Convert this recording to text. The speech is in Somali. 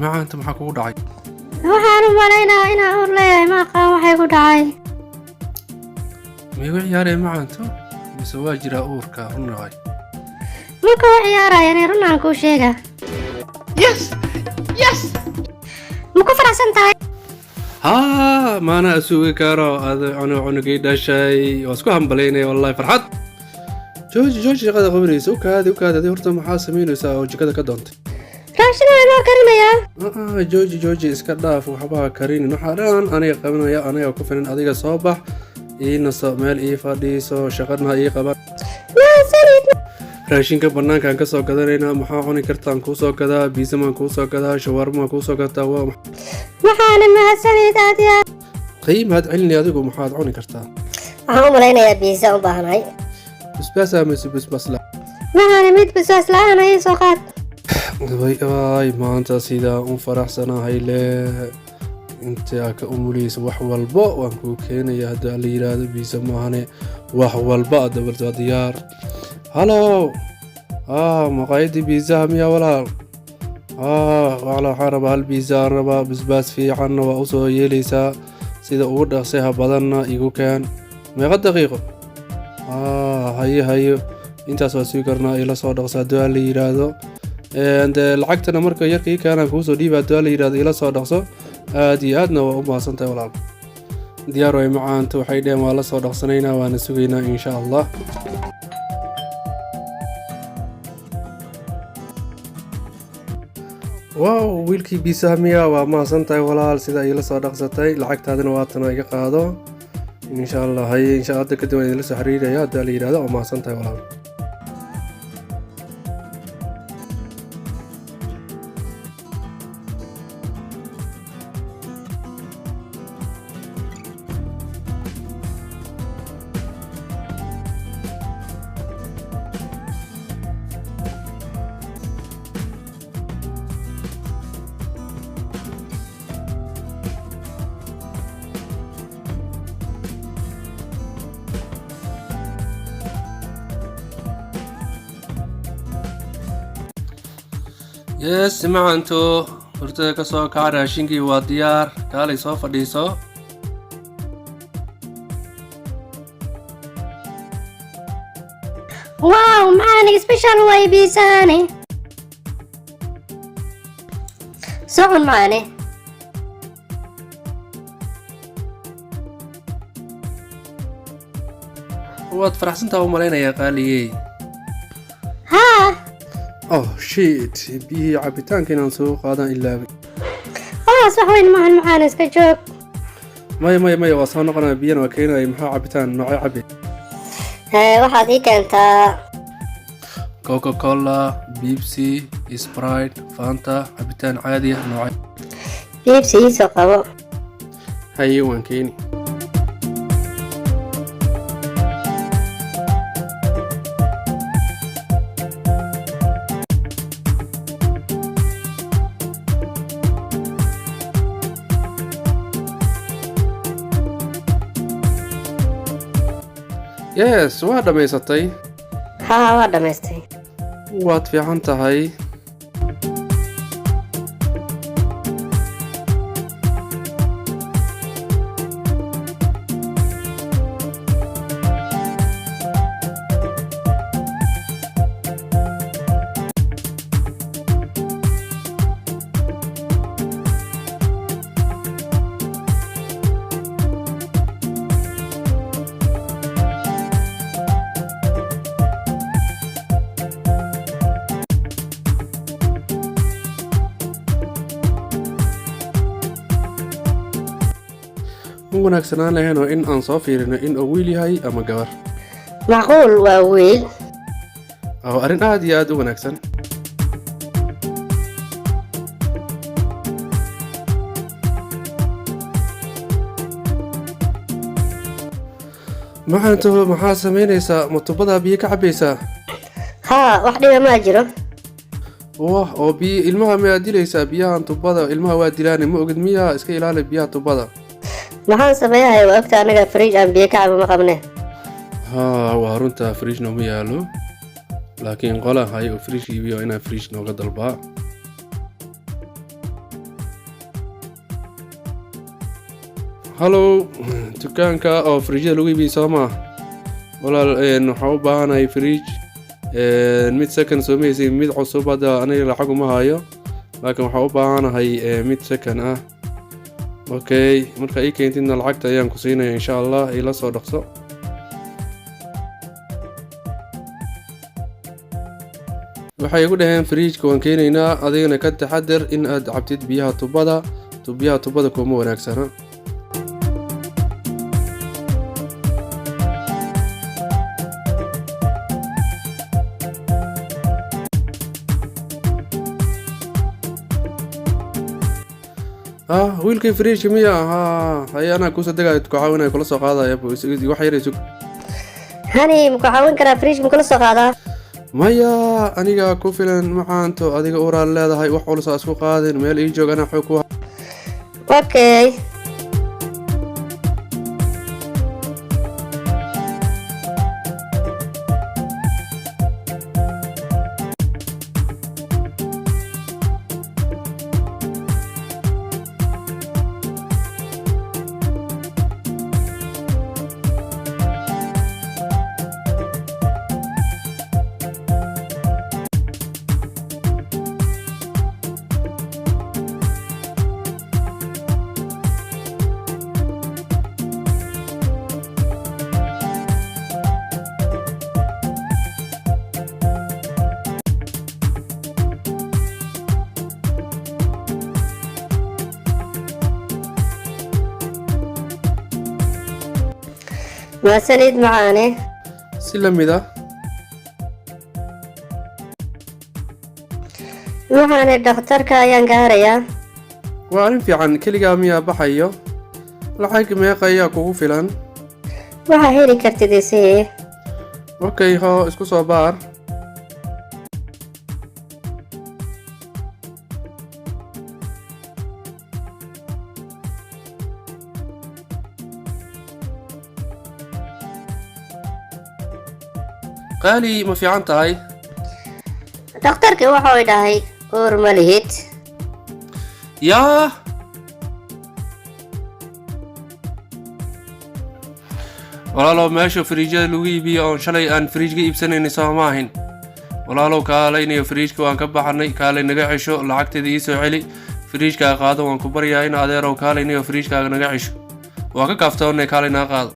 ما أنت maxaa kugu dhacay waxaan u maleynayaa inaan uur leeyahay ma aqaan waxay ku dhacay miyuu ciyaarey macaanto mise waa jiraa uurka runaway marka wax ciyaarayaan run aan kuu sheega yes ma ku faraxsan tahay ها ما أنا أسوي كارو هذا أنا عنقي دشاي واسكو هم بليني والله فرحت جوجي قد قبريس وكذا horta maxaa sameynaysaa oo jikada ka doontay raashin loo karinayaa jooji iska dhaaf waxba karinin waxa dhan aniga qabanaya aniga ku filan adiga soo bax naso meel ii fadhiiso shaqadna ii qaban raashinka banaankaan ka soo gadanayna maxaa cuni kartaan kuu soo gadaa biisa maan kuu soo gadaa shawarma kuu soo gadaa waa maxaan mahadsanid aadiya qiimaad cilni adigu maxaad cuni kartaa waxaan u maleynayaa biisa u baahanahay basbaas ama basbaas la maxaan mid basbaas la'aan ay soo qaad ay maanta sida un faraxsanahay le inta ka umulaysa wax walba waan ku keenayaa hadda la yiraahdo biisa maahane wax walba dabarta diyaar halo maqaayadii biisa miya walaal wala xaraba hal biisa raba basbaas fiican waa u soo yeelaysaa sida ugu dhaqsaha badanna igu keen meeqa daqiiqo hayo intaas waa sii karnaa ila soo dhaqsaa dua la yiraahdo lacagtana marka yarkii keenaan kuu soo dhiibaa dua la yiraahdo ila soo dhaqso aad iyo aadna waa u mahadsantahay walaal diyaar way macaanta waxay dheen waa la soo dhaqsanaynaa waana sugaynaa insha allah wow wiilkii biisaha miya waa mahadsantahay walaal sida ila soo dhaqsatay lacagtaadana waatana iga qaado insha allah haye insha allah kadib waan idinla soo xiriiraya hadda la yiraahdo waa mahadsantahay walaal yes macaanto horta ka soo kaca raashinkii waa diyaar kaalay soo fadhiiso wow maxaan special way biisaani socon maane waad faraxsantahay u malaynayaa qaaliyey oh shit biyihii cabitaanka inaan soo qaadaan ilaabay wax weyn maahan maxaan iska joog maya waa soo noqonaya biyana waa keenaya maxaa cabitaan noocay cabi waxaad ii keentaa coca-cola bibsi sprite fanta cabitaan caadi ah noocay bibsi ii soo qabo haye waan keeni yes waa dhamaysatay waa dhamaystay waad fiican tahay wanaagsanaan lahayn oo in aan soo fiirino in uu wiil yahay ama gabar macquul waa wiil arrin aad iyo aad u wanaagsan macaanto maxaa samaynaysaa matubada biyo ka cabaysaa wax dhiba ma jiro oo biyo ilmaha ma dilaysaa biyahan tubada ilmaha waa dilaan ma ogid miyaa iska ilaali biyaha tubada maxaan sameeyahay waa ogta anaga fridge aan biyo ka cabo ma qabne waa runta fridge nooma yaalo laakiin qola hay oo fridge iibiyo inaan fridge nooga dalbaa hallow dukaanka oo fridge lagu iibiyo Soomaa walaal waxa u baahanahay fridge mid second Soomaysay mid cusub hada aniga lacag uma hayo laakiin waxa u baahanahay mid second ah okay marka ay keentidna lacagta ayaan ku siinaya insha Allah ila soo dhaqso waxay igu dhaheen fridge-ka waan keenaynaa adigana ka taxadar in aad cabtid biyaha tubada kuma wanaagsana wiilkii fridge miya ana ku soo degay ku caawinay kula soo qaadaya wax yar isug hani muku caawin karaa fridge muku la soo qaadaa maya aniga ku filan macaanto adiga uuraal leedahay wax culus isku qaadin meel ii joog ana xoog ku okay ما سند معاني سلميدا waxaan dhakhtarka ayaan gaarayaa waa in fiican kaliya miya baxayo lacag meeqa ayaa kugu filan waxa heli kartid isii okay isku soo baar قالي ما في عنتا هاي دكتورك وحوي داهي اور مالهيت يا walaalow meesha fridge lagu iibiyo oo shalay aan fridge iibsanayna Soomaalihin walaalow kaalaynayo fridge waan ka baxnay kaalay naga cisho lacagteeda ii soo celi fridge ka qaado waan ku baryaa in adeerow kaalaynayo fridge ka naga cisho waa ka kaaftoonay kaalay na qaado